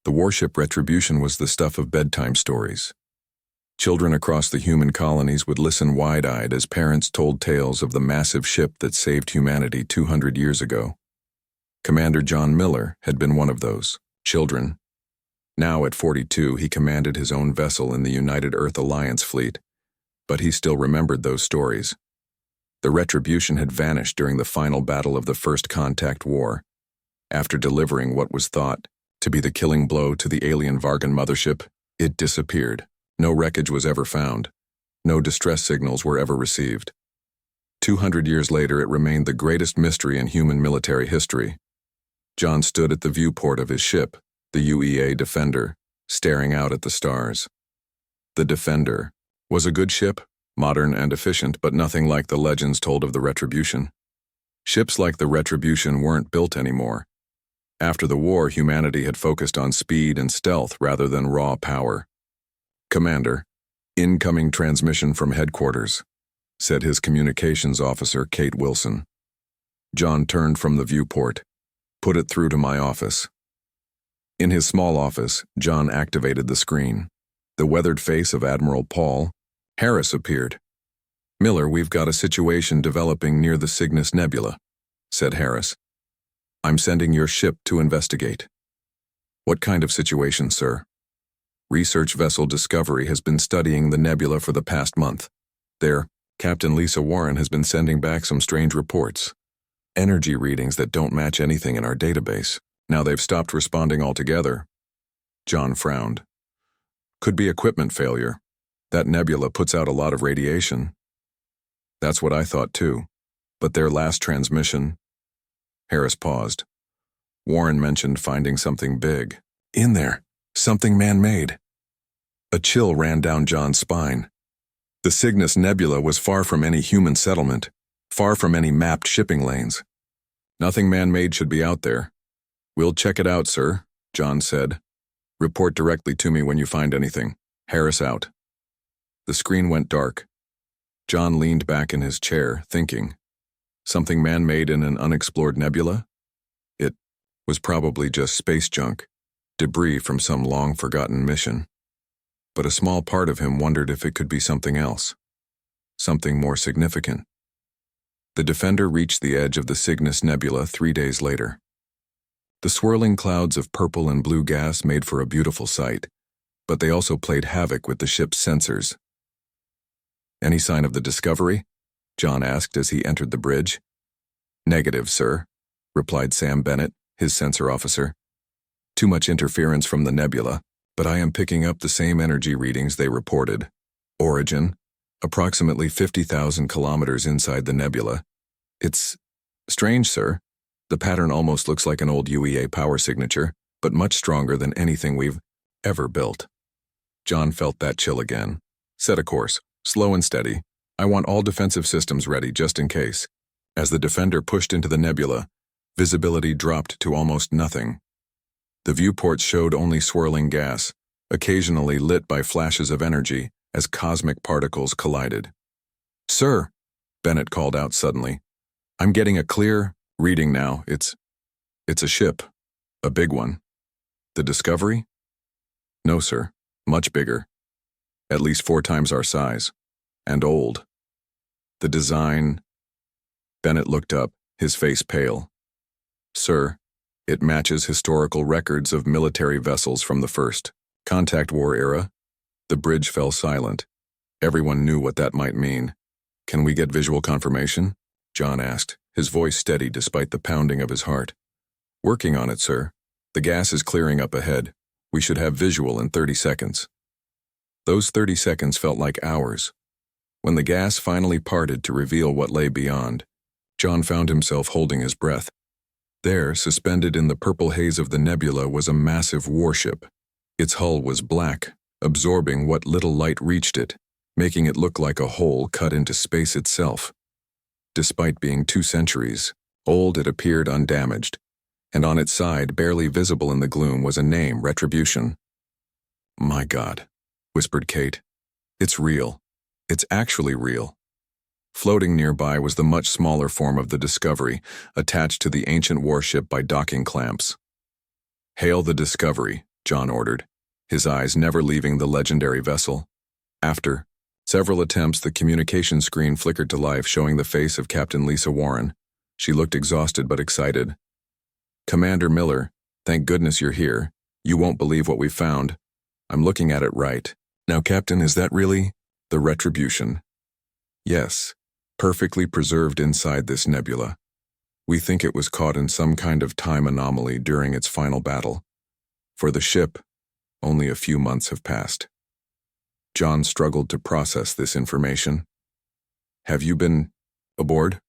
The warship Retribution was the stuff of bedtime stories. Children across the human colonies would listen wide-eyed as parents told tales of the massive ship that saved humanity 200 years ago. Commander John Miller had been one of those children. Now at 42, he commanded his own vessel in the United Earth Alliance fleet, but he still remembered those stories. The Retribution had vanished during the final battle of the First Contact War. After delivering what was thought to be the killing blow to the alien Vargan mothership, it disappeared. No wreckage was ever found. No distress signals were ever received. 200 years later, it remained the greatest mystery in human military history. John stood at the viewport of his ship, the UEA Defender, staring out at the stars. The Defender was a good ship, modern and efficient, but nothing like the legends told of the Retribution. Ships like the Retribution weren't built anymore. After the war, humanity had focused on speed and stealth rather than raw power. "Commander, incoming transmission from headquarters," said his communications officer, Kate Wilson. John turned from the viewport. "Put it through to my office." In his small office, John activated the screen. The weathered face of Admiral Paul Harris appeared. "Miller, we've got a situation developing near the Cygnus Nebula," said Harris. "I'm sending your ship to investigate." "What kind of situation, sir?" "Research vessel Discovery has been studying the nebula for the past month. Captain Lisa Warren has been sending back some strange reports. Energy readings that don't match anything in our database. Now they've stopped responding altogether." John frowned. "Could be equipment failure. That nebula puts out a lot of radiation." "That's what I thought too. But their last transmission..." Harris paused. "Warren mentioned finding something big in there, something man-made." A chill ran down John's spine. The Cygnus Nebula was far from any human settlement, far from any mapped shipping lanes. "Nothing man-made should be out there." "We'll check it out, sir," John said. "Report directly to me when you find anything. Harris out." The screen went dark. John leaned back in his chair, thinking. Something man-made in an unexplored nebula? It was probably just space junk, debris from some long-forgotten mission. But a small part of him wondered if it could be something else, something more significant. The Defender reached the edge of the Cygnus Nebula 3 days later. The swirling clouds of purple and blue gas made for a beautiful sight, but they also played havoc with the ship's sensors. "Any sign of the Discovery?" John asked as he entered the bridge. "Negative, sir," replied Sam Bennett, his sensor officer. "Too much interference from the nebula, but I am picking up the same energy readings they reported. Origin, approximately 50,000 kilometers inside the nebula. It's strange, sir. The pattern almost looks like an old UEA power signature, but much stronger than anything we've ever built." John felt that chill again. "Set a course, slow and steady. I want all defensive systems ready just in case." As the Defender pushed into the nebula, visibility dropped to almost nothing. The viewports showed only swirling gas, occasionally lit by flashes of energy as cosmic particles collided. "Sir," Bennett called out suddenly, "I'm getting a clear reading now. It's a ship, a big one." "The Discovery?" "No, sir. Much bigger. At least 4 times our size. And old. The design..." Bennett looked up, his face pale. "Sir, it matches historical records of military vessels from the First Contact War era." The bridge fell silent. Everyone knew what that might mean. "Can we get visual confirmation?" John asked, his voice steady despite the pounding of his heart. "Working on it, sir. The gas is clearing up ahead. We should have visual in 30 seconds. Those 30 seconds felt like hours. When the gas finally parted to reveal what lay beyond, John found himself holding his breath. There, suspended in the purple haze of the nebula, was a massive warship. Its hull was black, absorbing what little light reached it, making it look like a hole cut into space itself. Despite being 2 centuries old, it appeared undamaged, and on its side, barely visible in the gloom, was a name, Retribution. "My God," whispered Kate. "It's real. It's actually real." Floating nearby was the much smaller form of the Discovery, attached to the ancient warship by docking clamps. "Hail the Discovery," John ordered, his eyes never leaving the legendary vessel. After several attempts, the communication screen flickered to life, showing the face of Captain Lisa Warren. She looked exhausted but excited. "Commander Miller, thank goodness you're here. You won't believe what we found. I'm looking at it right now, Captain. Is that really the Retribution?" "Yes, perfectly preserved inside this nebula. We think it was caught in some kind of time anomaly during its final battle. For the ship, only a few months have passed." John struggled to process this information. "Have you been aboard?"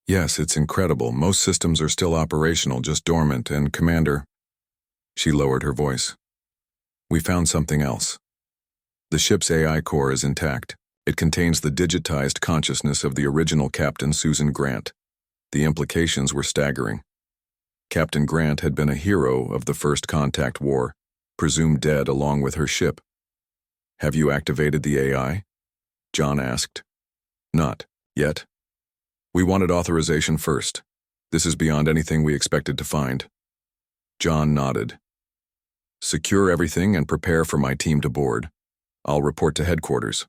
"Yes, it's incredible. Most systems are still operational, just dormant, and Commander..." She lowered her voice. "We found something else. The ship's AI core is intact. It contains the digitized consciousness of the original Captain Susan Grant. The implications were staggering. Captain Grant had been a hero of the First Contact War, presumed dead along with her ship. "Have you activated the AI?" John asked. "Not yet. We wanted authorization first. This is beyond anything we expected to find." John nodded. "Secure everything and prepare for my team to board. I'll report to headquarters."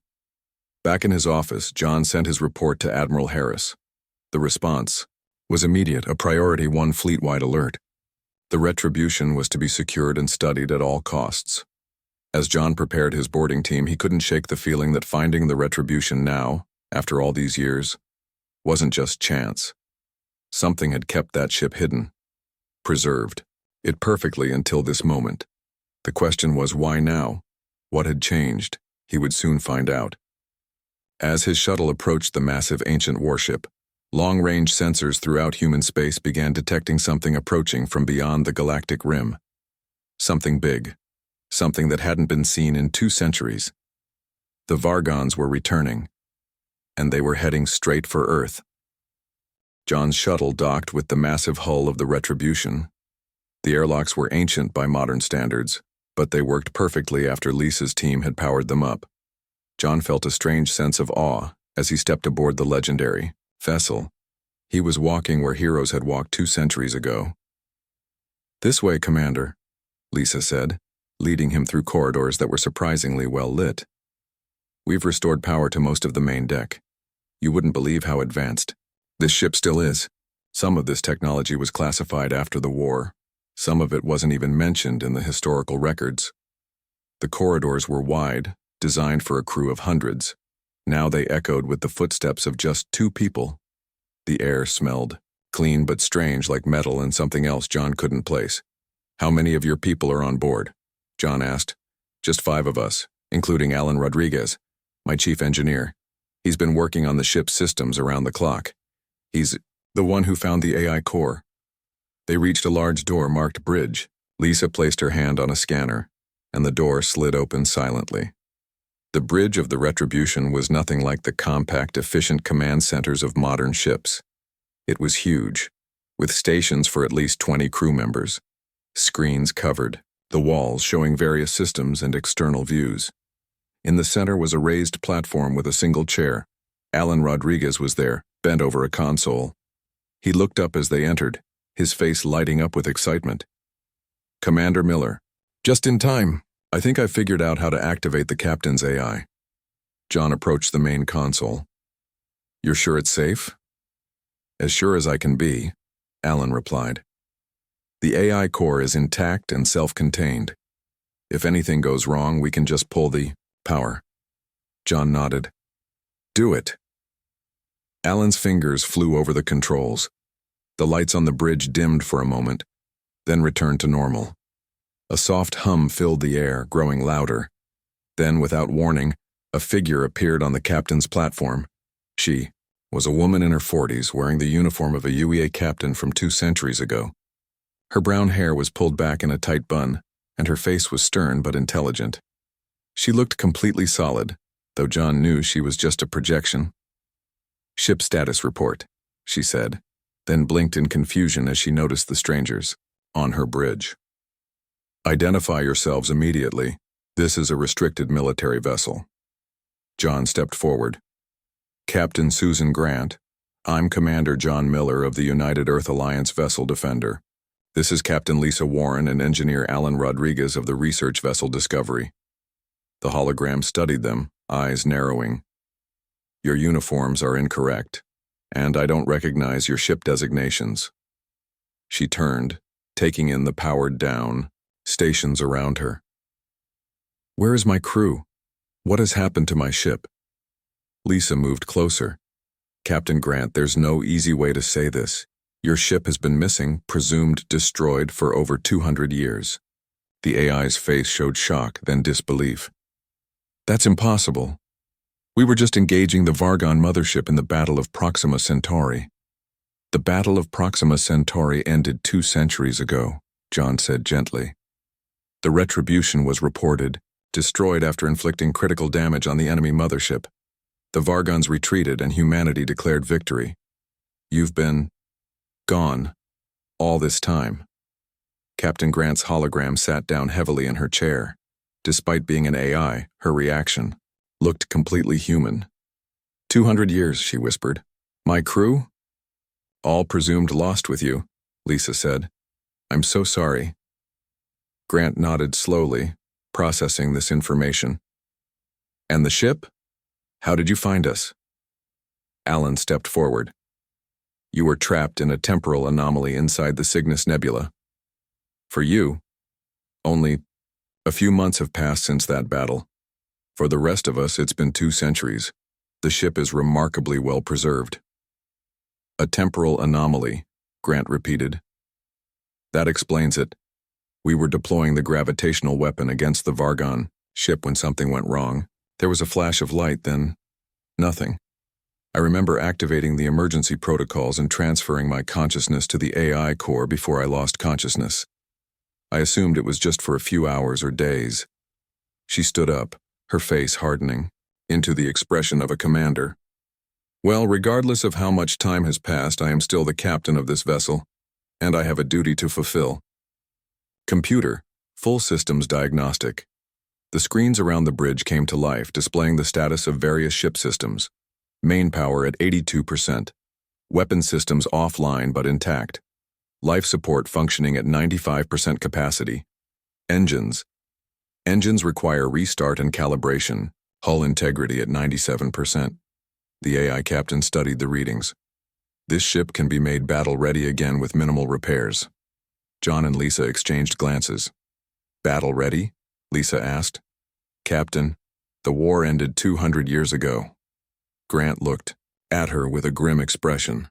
Back in his office, John sent his report to Admiral Harris. The response was immediate, a Priority 1 fleet-wide alert. The Retribution was to be secured and studied at all costs. As John prepared his boarding team, he couldn't shake the feeling that finding the Retribution now, after all these years, wasn't just chance. Something had kept that ship hidden, preserved it perfectly until this moment. The question was, why now? What had changed? He would soon find out. As his shuttle approached the massive ancient warship, long-range sensors throughout human space began detecting something approaching from beyond the galactic rim. Something big. Something that hadn't been seen in 2 centuries. The Vargons were returning, and they were heading straight for Earth. John's shuttle docked with the massive hull of the Retribution. The airlocks were ancient by modern standards, but they worked perfectly after Lisa's team had powered them up. John felt a strange sense of awe as he stepped aboard the legendary vessel. He was walking where heroes had walked 2 centuries ago. "This way, Commander," Lisa said, leading him through corridors that were surprisingly well lit. "We've restored power to most of the main deck. You wouldn't believe how advanced this ship still is. Some of this technology was classified after the war. Some of it wasn't even mentioned in the historical records." The corridors were wide, designed for a crew of hundreds. Now they echoed with the footsteps of just 2 people. The air smelled clean but strange, like metal and something else John couldn't place. "How many of your people are on board?" John asked. "Just 5 of us, including Alan Rodriguez, my chief engineer. He's been working on the ship's systems around the clock. He's the one who found the AI core." They reached a large door marked Bridge. Lisa placed her hand on a scanner, and the door slid open silently. The bridge of the Retribution was nothing like the compact, efficient command centers of modern ships. It was huge, with stations for at least 20 crew members. Screens covered the walls, showing various systems and external views. In the center was a raised platform with a single chair. Alan Rodriguez was there, bent over a console. He looked up as they entered, his face lighting up with excitement. "Commander Miller, just in time. I think I figured out how to activate the captain's AI." John approached the main console. "You're sure it's safe?" "As sure as I can be," Alan replied. "The AI core is intact and self-contained. If anything goes wrong, we can just pull the power." John nodded. "Do it." Alan's fingers flew over the controls. The lights on the bridge dimmed for a moment, then returned to normal. A soft hum filled the air, growing louder. Then, without warning, a figure appeared on the captain's platform. She was a woman in her 40s, wearing the uniform of a UEA captain from 2 centuries ago. Her brown hair was pulled back in a tight bun, and her face was stern but intelligent. She looked completely solid, though John knew she was just a projection. "Ship status report," she said, then blinked in confusion as she noticed the strangers on her bridge. "Identify yourselves immediately. This is a restricted military vessel." John stepped forward. "Captain Susan Grant. I'm Commander John Miller of the United Earth Alliance Vessel Defender. This is Captain Lisa Warren and Engineer Alan Rodriguez of the research vessel Discovery. The hologram studied them, eyes narrowing. Your uniforms are incorrect, and I don't recognize your ship designations. She turned, taking in the powered down stations around her. Where is my crew? What has happened to my ship? Lisa moved closer. Captain Grant, there's no easy way to say this. Your ship has been missing, presumed destroyed for over 200 years. The AI's face showed shock, then disbelief. That's impossible. We were just engaging the Vargon mothership in the Battle of Proxima Centauri. The Battle of Proxima Centauri ended 2 centuries ago, John said gently. The Retribution was reported, destroyed after inflicting critical damage on the enemy mothership. The Vargons retreated and humanity declared victory. You've been gone all this time. Captain Grant's hologram sat down heavily in her chair. Despite being an AI, her reaction looked completely human. 200 years, she whispered. My crew? All presumed lost with you, Lisa said. I'm so sorry. Grant nodded slowly, processing this information. And the ship? How did you find us? Alan stepped forward. You were trapped in a temporal anomaly inside the Cygnus Nebula. For you, only a few months have passed since that battle. For the rest of us, it's been 2 centuries. The ship is remarkably well preserved. A temporal anomaly, Grant repeated. That explains it. We were deploying the gravitational weapon against the Vargon ship when something went wrong. There was a flash of light, then nothing. I remember activating the emergency protocols and transferring my consciousness to the AI core before I lost consciousness. I assumed it was just for a few hours or days. She stood up, her face hardening, into the expression of a commander. Well, regardless of how much time has passed, I am still the captain of this vessel, and I have a duty to fulfill. Computer, full systems diagnostic. The screens around the bridge came to life, displaying the status of various ship systems. Main power at 82%. Weapon systems offline but intact. Life support functioning at 95% capacity. Engines. Engines require restart and calibration. Hull integrity at 97%. The AI captain studied the readings. This ship can be made battle-ready again with minimal repairs. John and Lisa exchanged glances. Battle-ready? Lisa asked. Captain, the war ended 200 years ago. Grant looked at her with a grim expression.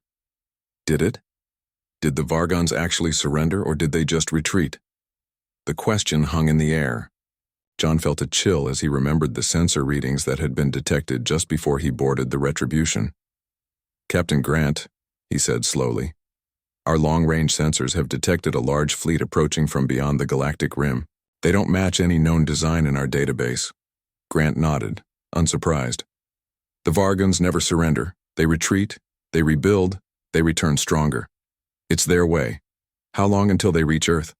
Did it? Did the Vargons actually surrender, or did they just retreat? The question hung in the air. John felt a chill as he remembered the sensor readings that had been detected just before he boarded the Retribution. Captain Grant, he said slowly, our long-range sensors have detected a large fleet approaching from beyond the galactic rim. They don't match any known design in our database. Grant nodded, unsurprised. The Vargons never surrender. They retreat, they rebuild, they return stronger. It's their way. How long until they reach Earth?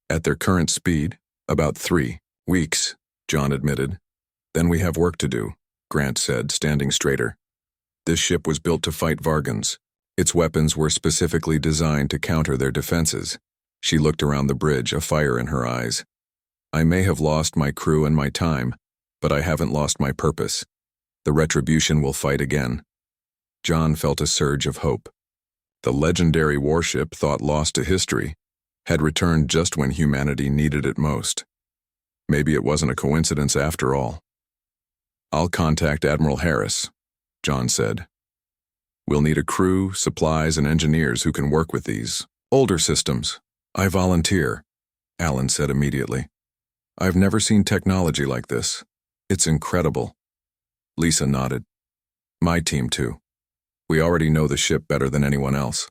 At their current speed, about 3 weeks, John admitted. Then we have work to do, Grant said, standing straighter. This ship was built to fight Vargons. Its weapons were specifically designed to counter their defenses. She looked around the bridge, a fire in her eyes. I may have lost my crew and my time, but I haven't lost my purpose. The Retribution will fight again. John felt a surge of hope. The legendary warship, thought lost to history, had returned just when humanity needed it most. Maybe it wasn't a coincidence after all. I'll contact Admiral Harris, John said. We'll need a crew, supplies, and engineers who can work with these older systems. I volunteer, Alan said immediately. I've never seen technology like this. It's incredible. Lisa nodded. My team too. We already know the ship better than anyone else.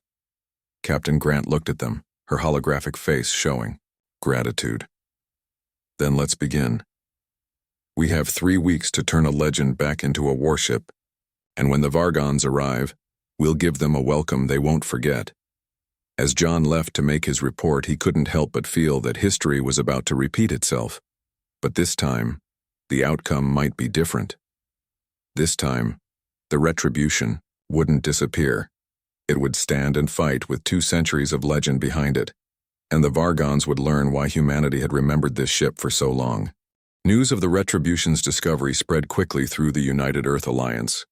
Captain Grant looked at them, her holographic face showing gratitude. Then let's begin. We have 3 weeks to turn a legend back into a warship, and when the Vargons arrive, we'll give them a welcome they won't forget. As John left to make his report, he couldn't help but feel that history was about to repeat itself. But this time, the outcome might be different. This time, the Retribution wouldn't disappear. It would stand and fight with 2 centuries of legend behind it. and the Vargons would learn why humanity had remembered this ship for so long. News of the Retribution's discovery spread quickly through the United Earth Alliance.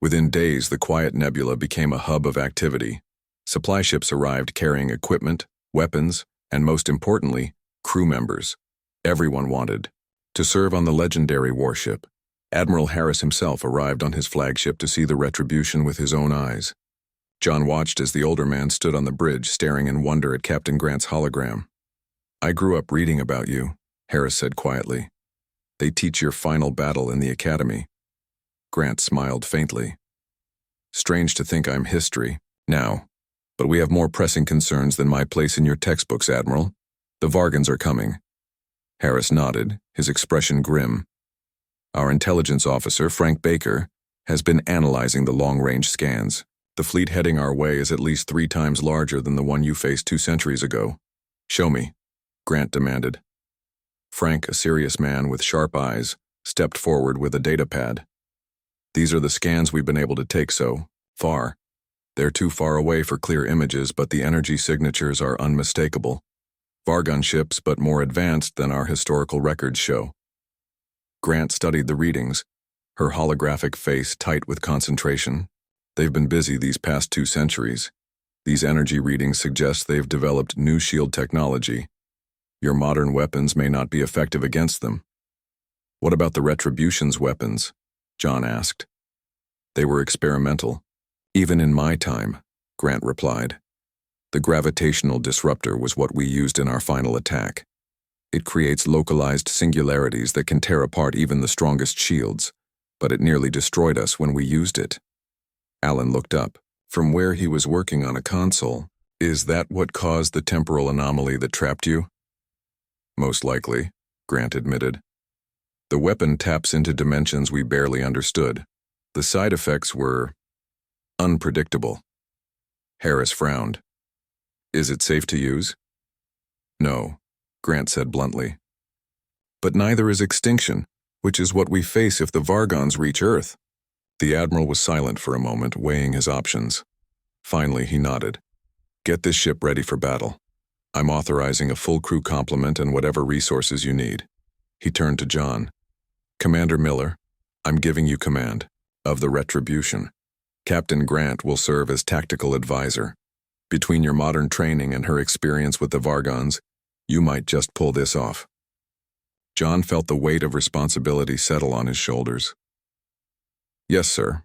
Within days, the quiet nebula became a hub of activity. Supply ships arrived carrying equipment, weapons, and most importantly, crew members. Everyone wanted to serve on the legendary warship. Admiral Harris himself arrived on his flagship to see the Retribution with his own eyes. John watched as the older man stood on the bridge staring in wonder at Captain Grant's hologram. "I grew up reading about you," Harris said quietly. "They teach your final battle in the academy." Grant smiled faintly. "Strange to think I'm history now, but we have more pressing concerns than my place in your textbooks, Admiral. The Vargons are coming." Harris nodded, his expression grim. "Our intelligence officer, Frank Baker, has been analyzing the long-range scans. The fleet heading our way is at least 3 times larger than the one you faced 2 centuries ago." "Show me," Grant demanded. Frank, a serious man with sharp eyes, stepped forward with a data pad. "These are the scans we've been able to take so far. They're too far away for clear images, but the energy signatures are unmistakable. Vargon ships, but more advanced than our historical records show." Grant studied the readings, her holographic face tight with concentration. "They've been busy these past 2 centuries. These energy readings suggest they've developed new shield technology. Your modern weapons may not be effective against them." "What about the Retribution's weapons?" John asked. "They were experimental. Even in my time," Grant replied. "The gravitational disruptor was what we used in our final attack. It creates localized singularities that can tear apart even the strongest shields, but it nearly destroyed us when we used it." Alan looked up from where he was working on a console. "Is that what caused the temporal anomaly that trapped you?" "Most likely," Grant admitted. "The weapon taps into dimensions we barely understood. The side effects were unpredictable." Harris frowned. "Is it safe to use?" "No," Grant said bluntly. "But neither is extinction, which is what we face if the Vargons reach Earth." The Admiral was silent for a moment, weighing his options. Finally, he nodded. "Get this ship ready for battle. I'm authorizing a full crew complement and whatever resources you need." He turned to John. "Commander Miller, I'm giving you command of the Retribution. Captain Grant will serve as tactical advisor. Between your modern training and her experience with the Vargons, you might just pull this off." John felt the weight of responsibility settle on his shoulders. "Yes, sir."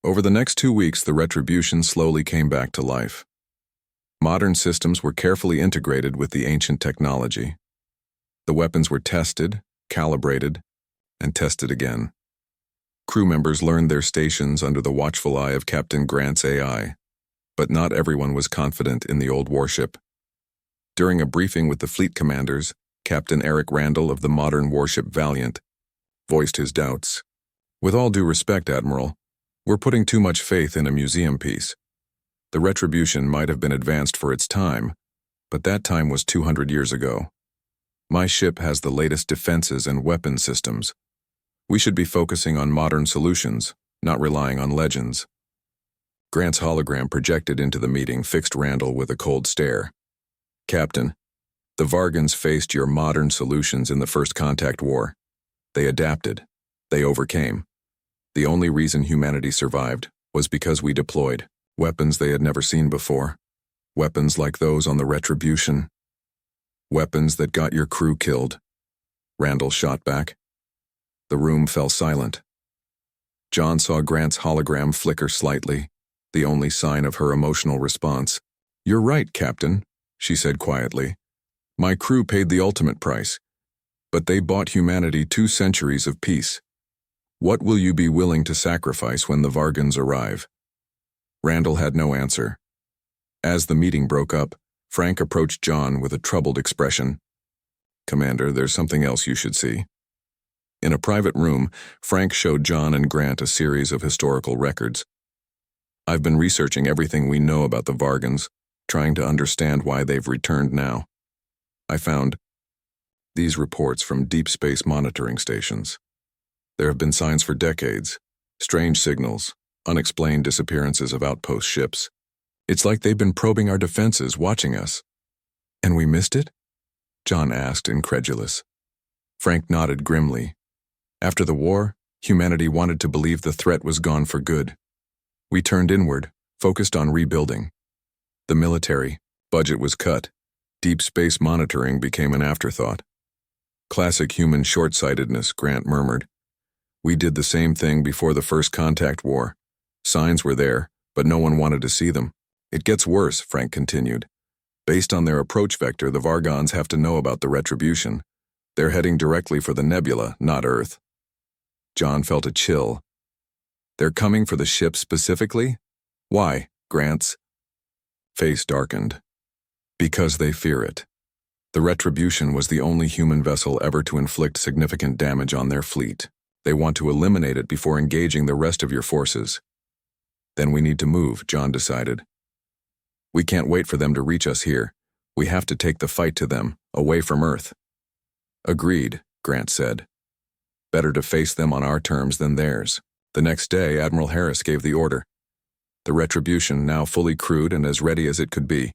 Over the next 2 weeks, the Retribution slowly came back to life. Modern systems were carefully integrated with the ancient technology. The weapons were tested, calibrated, and tested again. Crew members learned their stations under the watchful eye of Captain Grant's AI, but not everyone was confident in the old warship. During a briefing with the fleet commanders, Captain Eric Randall of the modern warship Valiant voiced his doubts. "With all due respect, Admiral, we're putting too much faith in a museum piece. The Retribution might have been advanced for its time, but that time was 200 years ago. My ship has the latest defenses and weapon systems. We should be focusing on modern solutions, not relying on legends." Grant's hologram projected into the meeting fixed Randall with a cold stare. "Captain, the Vargons faced your modern solutions in the First Contact War. They adapted. They overcame. The only reason humanity survived was because we deployed weapons they had never seen before. Weapons like those on the Retribution. Weapons that got your crew killed." Randall shot back. The room fell silent. John saw Grant's hologram flicker slightly, the only sign of her emotional response. "You're right, Captain," she said quietly. "My crew paid the ultimate price, but they bought humanity 2 centuries of peace. What will you be willing to sacrifice when the Vargons arrive?" Randall had no answer. As the meeting broke up, Frank approached John with a troubled expression. "Commander, there's something else you should see." In a private room, Frank showed John and Grant a series of historical records. "I've been researching everything we know about the Vargons, trying to understand why they've returned now. I found these reports from deep space monitoring stations. There have been signs for decades, strange signals, unexplained disappearances of outpost ships. It's like they've been probing our defenses, watching us." And we missed it? John asked, incredulous. Frank nodded grimly. After the war, humanity wanted to believe the threat was gone for good. We turned inward, focused on rebuilding. The military budget was cut. Deep space monitoring became an afterthought. Classic human short-sightedness, Grant murmured. We did the same thing before the first contact war. Signs were there, but no one wanted to see them. It gets worse, Frank continued. Based on their approach vector, the Vargons have to know about the retribution. They're heading directly for the nebula, not Earth. John felt a chill. They're coming for the ship specifically? Why? Grant's face darkened. Because they fear it. The Retribution was the only human vessel ever to inflict significant damage on their fleet. They want to eliminate it before engaging the rest of your forces. Then we need to move, John decided. We can't wait for them to reach us here. We have to take the fight to them, away from Earth. Agreed, Grant said. Better to face them on our terms than theirs. The next day, Admiral Harris gave the order. The Retribution, now fully crewed and as ready as it could be,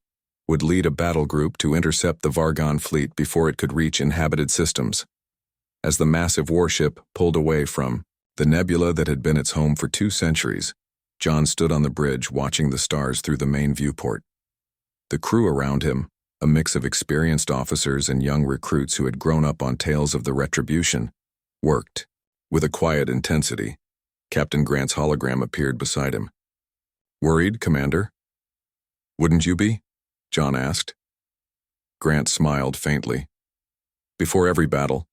would lead a battle group to intercept the Vargon fleet before it could reach inhabited systems. As the massive warship pulled away from the nebula that had been its home for 2 centuries, John stood on the bridge watching the stars through the main viewport. The crew around him, a mix of experienced officers and young recruits who had grown up on tales of the Retribution, worked. With a quiet intensity, Captain Grant's hologram appeared beside him. Worried, Commander? Wouldn't you be? John asked. Grant smiled faintly. Before every battle.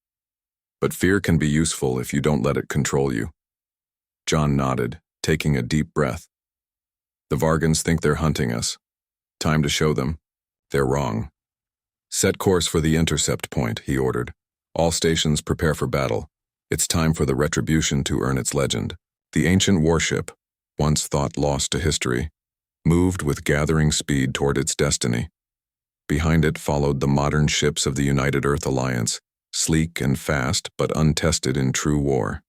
But fear can be useful if you don't let it control you. John nodded, taking a deep breath. The Vargons think they're hunting us. Time to show them. They're wrong. Set course for the intercept point, he ordered. All stations prepare for battle. It's time for the Retribution to earn its legend. The ancient warship, once thought lost to history, moved with gathering speed toward its destiny. Behind it followed the modern ships of the United Earth Alliance, sleek and fast but untested in true war.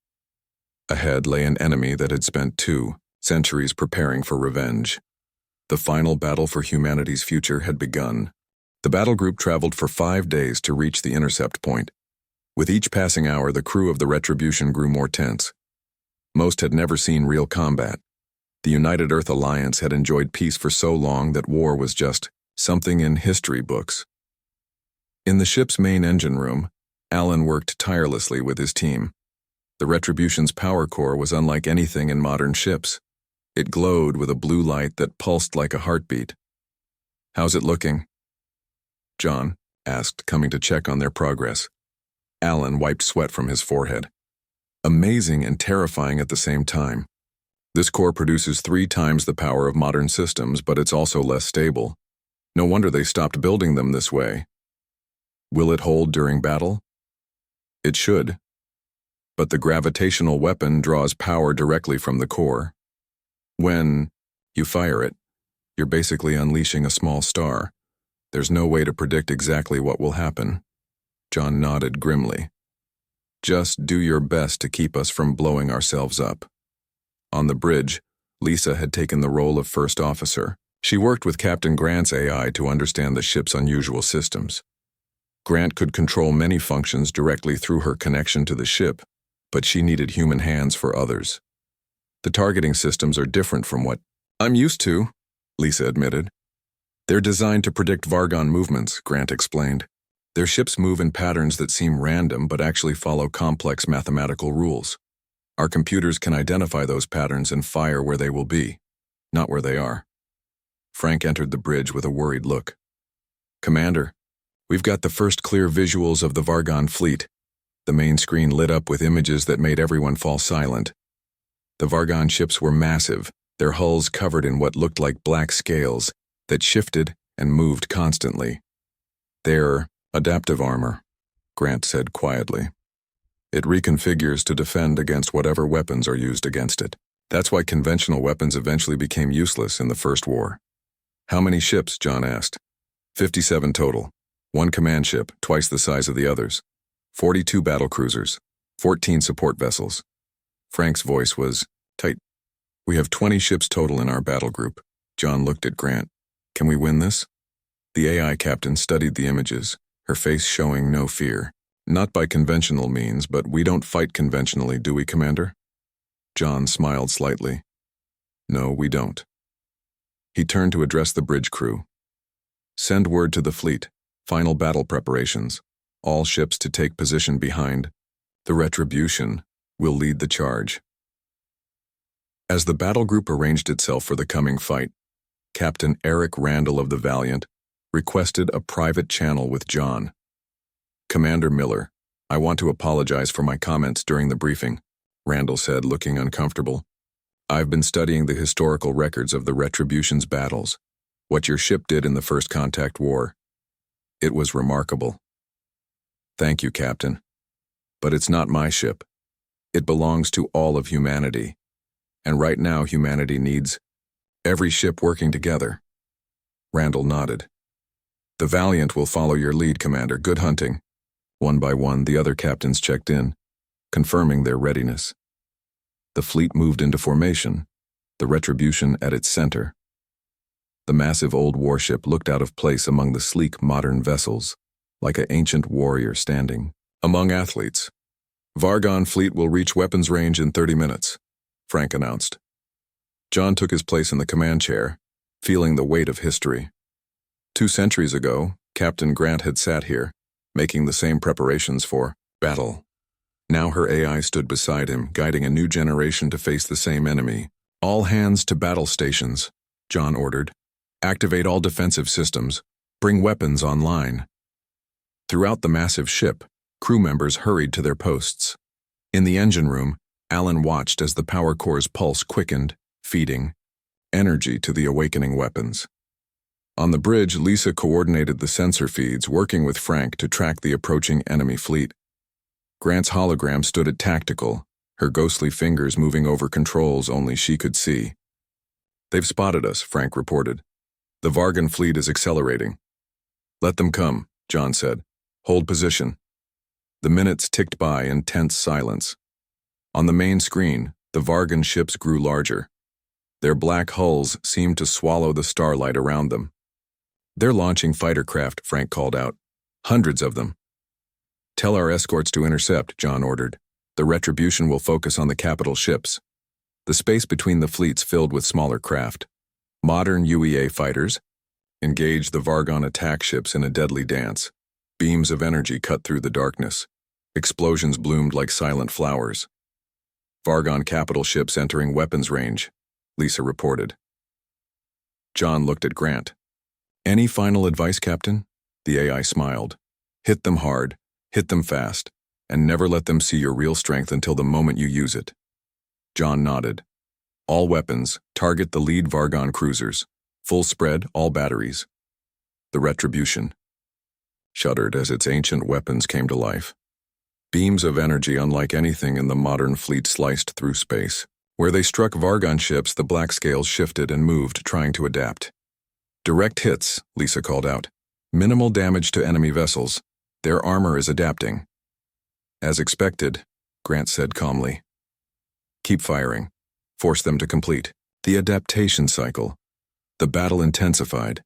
Ahead lay an enemy that had spent 2 centuries preparing for revenge. The final battle for humanity's future had begun. The battle group traveled for 5 days to reach the intercept point. With each passing hour, the crew of the Retribution grew more tense. Most had never seen real combat. The United Earth Alliance had enjoyed peace for so long that war was just something in history books. In the ship's main engine room, Alan worked tirelessly with his team. The Retribution's power core was unlike anything in modern ships. It glowed with a blue light that pulsed like a heartbeat. How's it looking? John asked, coming to check on their progress. Alan wiped sweat from his forehead. Amazing and terrifying at the same time. This core produces 3 times the power of modern systems, but it's also less stable. No wonder they stopped building them this way. Will it hold during battle? It should. But the gravitational weapon draws power directly from the core. When you fire it, you're basically unleashing a small star. There's no way to predict exactly what will happen. John nodded grimly. Just do your best to keep us from blowing ourselves up. On the bridge, Lisa had taken the role of first officer. She worked with Captain Grant's AI to understand the ship's unusual systems. Grant could control many functions directly through her connection to the ship, but she needed human hands for others. The targeting systems are different from what I'm used to, Lisa admitted. They're designed to predict Vargon movements, Grant explained. Their ships move in patterns that seem random but actually follow complex mathematical rules. Our computers can identify those patterns and fire where they will be, not where they are. Frank entered the bridge with a worried look. Commander, we've got the first clear visuals of the Vargon fleet. The main screen lit up with images that made everyone fall silent. The Vargon ships were massive, their hulls covered in what looked like black scales that shifted and moved constantly. They're adaptive armor, Grant said quietly. It reconfigures to defend against whatever weapons are used against it. That's why conventional weapons eventually became useless in the First War. How many ships? John asked. 57 total. 1 command ship, twice the size of the others. 42 battle cruisers. 14 support vessels. Frank's voice was tight. We have 20 ships total in our battle group. John looked at Grant. Can we win this? The AI captain studied the images, her face showing no fear. Not by conventional means, but we don't fight conventionally, do we, Commander? John smiled slightly. No, we don't. He turned to address the bridge crew. Send word to the fleet. Final battle preparations. All ships to take position behind. The Retribution will lead the charge. As the battle group arranged itself for the coming fight, Captain Eric Randall of the Valiant requested a private channel with John. Commander Miller, I want to apologize for my comments during the briefing, Randall said, looking uncomfortable. I've been studying the historical records of the Retribution's battles, what your ship did in the First Contact War. It was remarkable. Thank you, Captain. But it's not my ship. It belongs to all of humanity. And right now humanity needs every ship working together. Randall nodded. The Valiant will follow your lead, Commander. Good hunting. One by one, the other captains checked in, confirming their readiness. The fleet moved into formation, the Retribution at its center. The massive old warship looked out of place among the sleek modern vessels, like an ancient warrior standing among athletes. Vargon fleet will reach weapons range in 30 minutes, Frank announced. John took his place in the command chair, feeling the weight of history. 2 centuries ago, Captain Grant had sat here, making the same preparations for battle. Now her AI stood beside him, guiding a new generation to face the same enemy. All hands to battle stations, John ordered. Activate all defensive systems. Bring weapons online. Throughout the massive ship, crew members hurried to their posts. In the engine room, Alan watched as the power core's pulse quickened, feeding energy to the awakening weapons. On the bridge, Lisa coordinated the sensor feeds, working with Frank to track the approaching enemy fleet. Grant's hologram stood at tactical, her ghostly fingers moving over controls only she could see. They've spotted us, Frank reported. The Vargon fleet is accelerating. Let them come, John said. Hold position. The minutes ticked by in tense silence. On the main screen, the Vargon ships grew larger. Their black hulls seemed to swallow the starlight around them. They're launching fighter craft, Frank called out. Hundreds of them. Tell our escorts to intercept, John ordered. The Retribution will focus on the capital ships. The space between the fleets filled with smaller craft. Modern UEA fighters engaged the Vargon attack ships in a deadly dance. Beams of energy cut through the darkness. Explosions bloomed like silent flowers. Vargon capital ships entering weapons range, Lisa reported. John looked at Grant. Any final advice, Captain? The AI smiled. Hit them hard, hit them fast, and never let them see your real strength until the moment you use it. John nodded. All weapons, target the lead Vargon cruisers. Full spread, all batteries. The Retribution shuddered as its ancient weapons came to life. Beams of energy unlike anything in the modern fleet sliced through space. Where they struck Vargon ships, the black scales shifted and moved, trying to adapt. Direct hits, Lisa called out. Minimal damage to enemy vessels. Their armor is adapting. As expected, Grant said calmly. Keep firing. Force them to complete. The adaptation cycle. The battle intensified.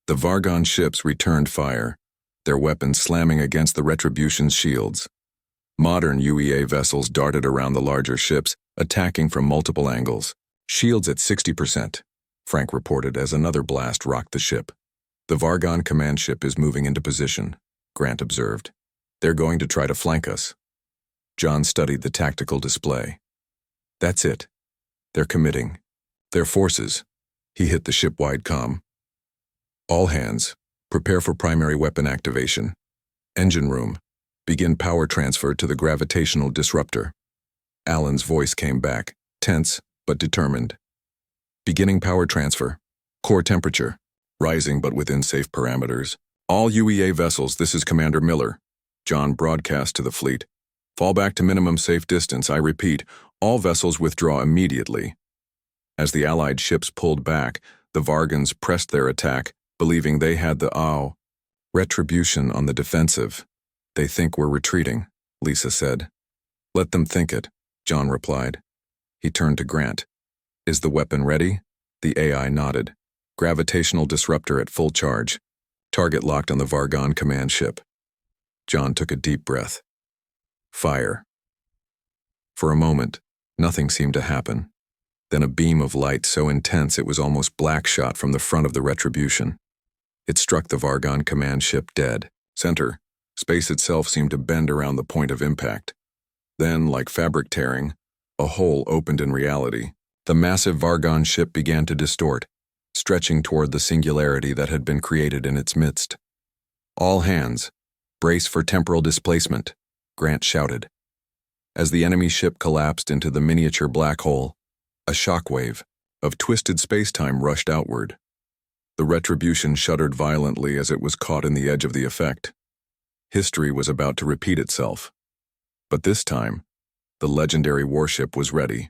The Vargon ships returned fire, their weapons slamming against the Retribution's shields. Modern UEA vessels darted around the larger ships, attacking from multiple angles. Shields at 60%, Frank reported as another blast rocked the ship. The Vargon command ship is moving into position, Grant observed. They're going to try to flank us. John studied the tactical display. That's it. They're committing. Their forces. He hit the ship-wide comm. All hands, prepare for primary weapon activation. Engine room, begin power transfer to the gravitational disruptor. Alan's voice came back, tense but determined. Beginning power transfer. Core temperature, rising but within safe parameters. All UEA vessels, this is Commander Miller. John broadcast to the fleet. Fall back to minimum safe distance, I repeat. All vessels withdraw immediately. As the Allied ships pulled back, the Vargons pressed their attack, believing they had the Retribution on the defensive. They think we're retreating, Lisa said. Let them think it, John replied. He turned to Grant. Is the weapon ready? The AI nodded. Gravitational disruptor at full charge. Target locked on the Vargon command ship. John took a deep breath. Fire. For a moment, nothing seemed to happen. Then a beam of light so intense it was almost black shot from the front of the Retribution. It struck the Vargon command ship dead. Center. Space itself seemed to bend around the point of impact. Then, like fabric tearing, a hole opened in reality. The massive Vargon ship began to distort, stretching toward the singularity that had been created in its midst. All hands, brace for temporal displacement, Grant shouted. As the enemy ship collapsed into the miniature black hole, a shockwave of twisted space-time rushed outward. The Retribution shuddered violently as it was caught in the edge of the effect. History was about to repeat itself. But this time, the legendary warship was ready.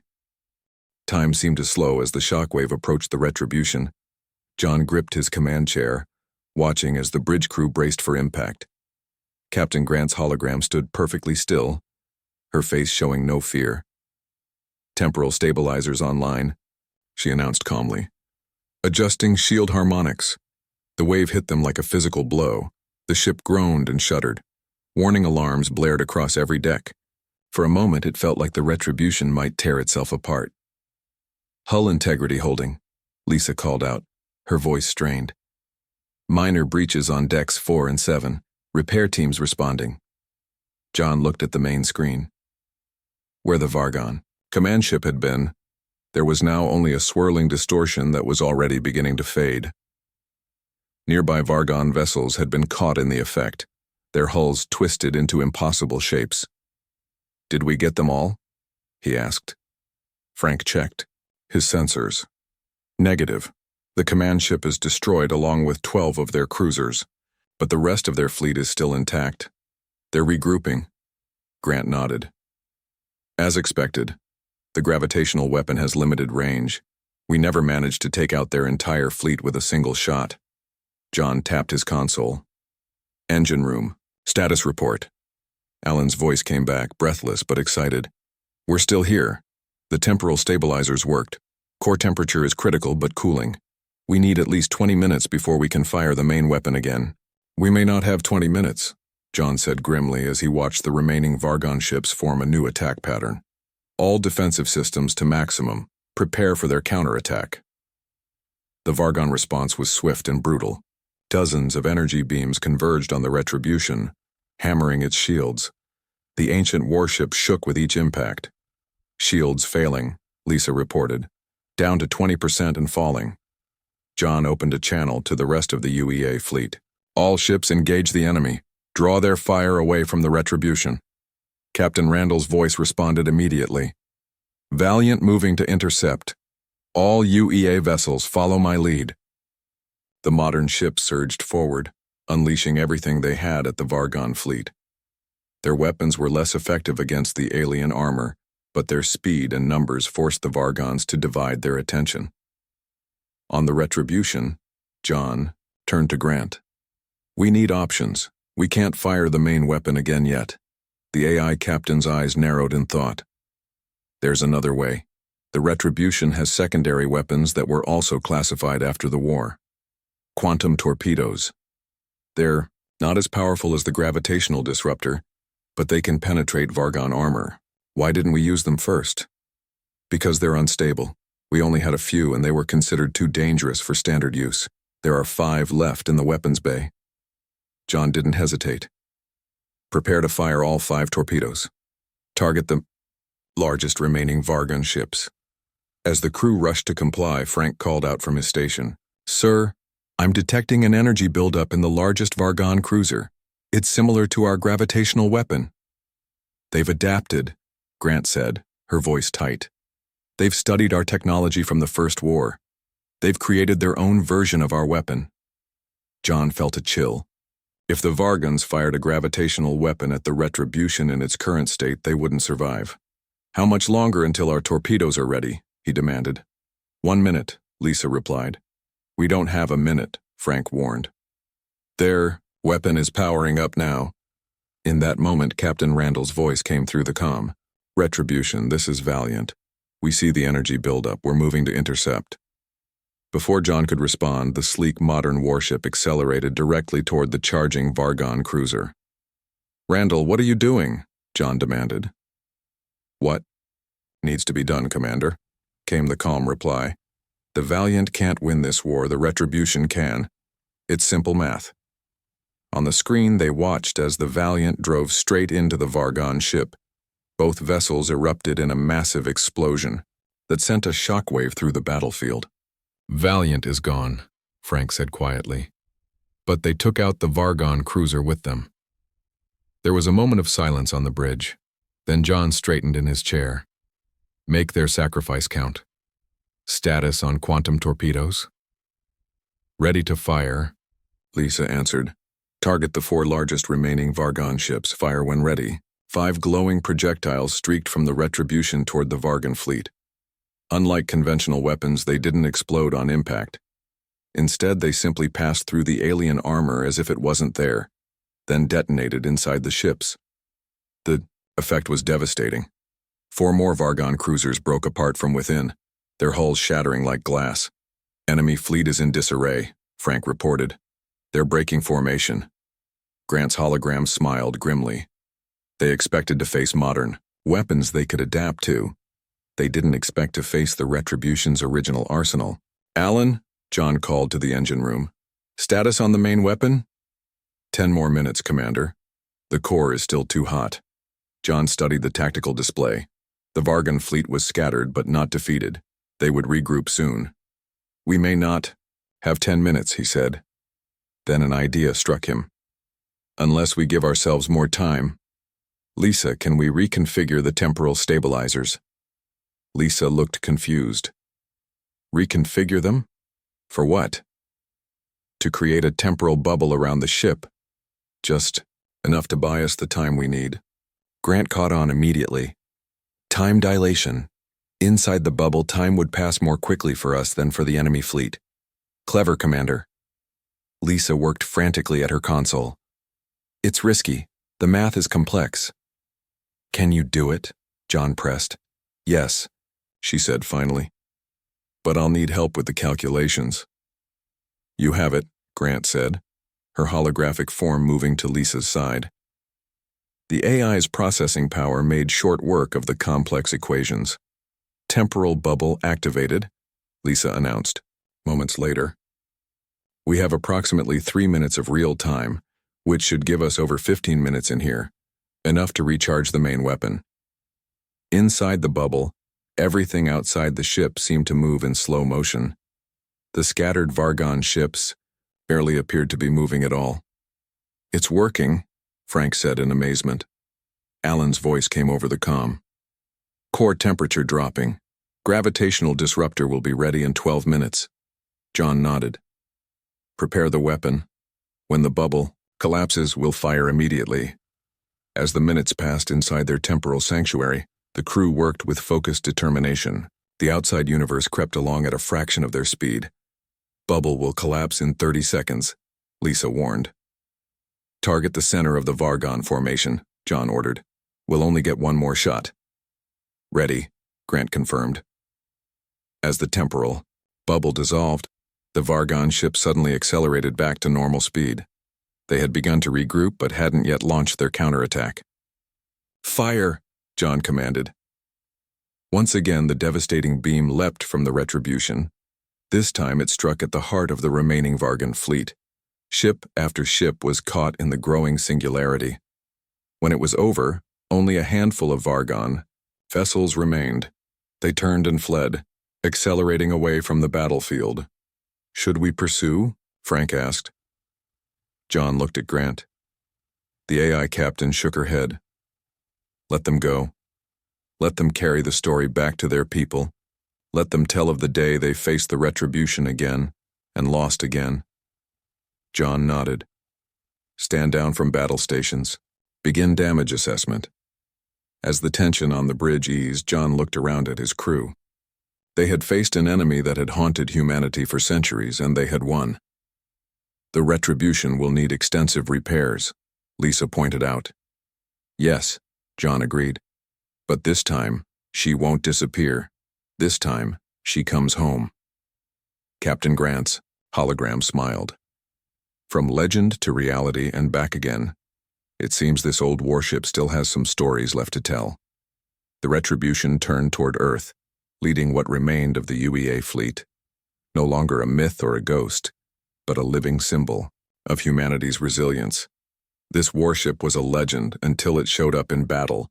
Time seemed to slow as the shockwave approached the Retribution. John gripped his command chair, watching as the bridge crew braced for impact. Captain Grant's hologram stood perfectly still, her face showing no fear. Temporal stabilizers online, she announced calmly. Adjusting shield harmonics. The wave hit them like a physical blow. The ship groaned and shuddered. Warning alarms blared across every deck. For a moment, it felt like the Retribution might tear itself apart. Hull integrity holding, Lisa called out, her voice strained. Minor breaches on decks 4 and 7, repair teams responding. John looked at the main screen. Where the Vargon command ship had been, there was now only a swirling distortion that was already beginning to fade. Nearby Vargon vessels had been caught in the effect, their hulls twisted into impossible shapes. Did we get them all? He asked. Frank checked his sensors. Negative. The command ship is destroyed along with 12 of their cruisers, but the rest of their fleet is still intact. They're regrouping. Grant nodded. As expected, the gravitational weapon has limited range. We never managed to take out their entire fleet with a single shot. John tapped his console. Engine room. Status report. Alan's voice came back, breathless but excited. We're still here. The temporal stabilizers worked. Core temperature is critical but cooling. We need at least 20 minutes before we can fire the main weapon again. We may not have 20 minutes, John said grimly as he watched the remaining Vargon ships form a new attack pattern. All defensive systems to maximum. Prepare for their counterattack. The Vargon response was swift and brutal. Dozens of energy beams converged on the Retribution, hammering its shields. The ancient warship shook with each impact. Shields failing, Lisa reported. Down to 20% and falling. John opened a channel to the rest of the UEA fleet. All ships engage the enemy. Draw their fire away from the Retribution. Captain Randall's voice responded immediately. Valiant moving to intercept. All UEA vessels follow my lead. The modern ships surged forward, unleashing everything they had at the Vargon fleet. Their weapons were less effective against the alien armor, but their speed and numbers forced the Vargons to divide their attention. On the Retribution, John turned to Grant. We need options. We can't fire the main weapon again yet. The AI captain's eyes narrowed in thought. There's another way. The Retribution has secondary weapons that were also classified after the war. Quantum torpedoes. They're not as powerful as the gravitational disruptor, but they can penetrate Vargon armor. Why didn't we use them first? Because they're unstable. We only had a few and they were considered too dangerous for standard use. There are 5 left in the weapons bay. John didn't hesitate. Prepare to fire all 5 torpedoes. Target the largest remaining Vargon ships. As the crew rushed to comply, Frank called out from his station. Sir, I'm detecting an energy buildup in the largest Vargon cruiser. It's similar to our gravitational weapon. They've adapted, Grant said, her voice tight. They've studied our technology from the First War. They've created their own version of our weapon. John felt a chill. If the Vargons fired a gravitational weapon at the Retribution in its current state, they wouldn't survive. How much longer until our torpedoes are ready? He demanded. 1 minute, Lisa replied. We don't have a minute, Frank warned. Their weapon is powering up now. In that moment, Captain Randall's voice came through the comm. Retribution, this is Valiant. We see the energy buildup. We're moving to intercept. Before John could respond, the sleek modern warship accelerated directly toward the charging Vargon cruiser. "Randall, what are you doing?" John demanded. "What needs to be done, Commander?" came the calm reply. "The Valiant can't win this war, the Retribution can. It's simple math." On the screen, they watched as the Valiant drove straight into the Vargon ship. Both vessels erupted in a massive explosion that sent a shockwave through the battlefield. "Valiant is gone," Frank said quietly. "But they took out the Vargon cruiser with them." There was a moment of silence on the bridge. Then John straightened in his chair. "Make their sacrifice count. Status on quantum torpedoes?" "Ready to fire," Lisa answered. "Target the 4 largest remaining Vargon ships. Fire when ready." 5 glowing projectiles streaked from the Retribution toward the Vargon fleet. Unlike conventional weapons, they didn't explode on impact. Instead, they simply passed through the alien armor as if it wasn't there, then detonated inside the ships. The effect was devastating. 4 more Vargon cruisers broke apart from within, their hulls shattering like glass. "Enemy fleet is in disarray," Frank reported. "They're breaking formation." Grant's hologram smiled grimly. They expected to face modern weapons they could adapt to. They didn't expect to face the Retribution's original arsenal. "Alan," John called to the engine room. "Status on the main weapon?" 10 more minutes, Commander. The core is still too hot." John studied the tactical display. The Vargon fleet was scattered but not defeated. They would regroup soon. "We may not have 10 minutes, he said. Then an idea struck him. "Unless we give ourselves more time. Lisa, can we reconfigure the temporal stabilizers?" Lisa looked confused. "Reconfigure them? For what?" "To create a temporal bubble around the ship. Just enough to buy us the time we need." Grant caught on immediately. "Time dilation. Inside the bubble, time would pass more quickly for us than for the enemy fleet." "Clever, Commander." Lisa worked frantically at her console. "It's risky. The math is complex." "Can you do it?" John pressed. "Yes," she said finally. "But I'll need help with the calculations." "You have it," Grant said, her holographic form moving to Lisa's side. The AI's processing power made short work of the complex equations. "Temporal bubble activated," Lisa announced, moments later. "We have approximately 3 minutes of real time, which should give us over 15 minutes in here, enough to recharge the main weapon." Inside the bubble, everything outside the ship seemed to move in slow motion. The scattered Vargon ships barely appeared to be moving at all. "It's working," Frank said in amazement. Alan's voice came over the comm. "Core temperature dropping. Gravitational disruptor will be ready in 12 minutes. John nodded. "Prepare the weapon. When the bubble collapses, we'll fire immediately." As the minutes passed inside their temporal sanctuary, the crew worked with focused determination. The outside universe crept along at a fraction of their speed. "Bubble will collapse in 30 seconds, Lisa warned. "Target the center of the Vargon formation," John ordered. "We'll only get one more shot." "Ready," Grant confirmed. As the temporal bubble dissolved, the Vargon ship suddenly accelerated back to normal speed. They had begun to regroup but hadn't yet launched their counterattack. "Fire!" John commanded. Once again, the devastating beam leapt from the Retribution. This time it struck at the heart of the remaining Vargon fleet. Ship after ship was caught in the growing singularity. When it was over, only a handful of Vargon vessels remained. They turned and fled, accelerating away from the battlefield. "Should we pursue?" Frank asked. John looked at Grant. The AI captain shook her head. "Let them go. Let them carry the story back to their people. Let them tell of the day they faced the Retribution again and lost again." John nodded. "Stand down from battle stations. Begin damage assessment." As the tension on the bridge eased, John looked around at his crew. They had faced an enemy that had haunted humanity for centuries, and they had won. "The Retribution will need extensive repairs," Lisa pointed out. "Yes," John agreed. "But this time, she won't disappear. This time, she comes home." Captain Grant's hologram smiled. From legend to reality and back again, it seems this old warship still has some stories left to tell. The Retribution turned toward Earth, leading what remained of the UEA fleet. No longer a myth or a ghost, but a living symbol of humanity's resilience. This warship was a legend until it showed up in battle.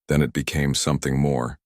Then it became something more.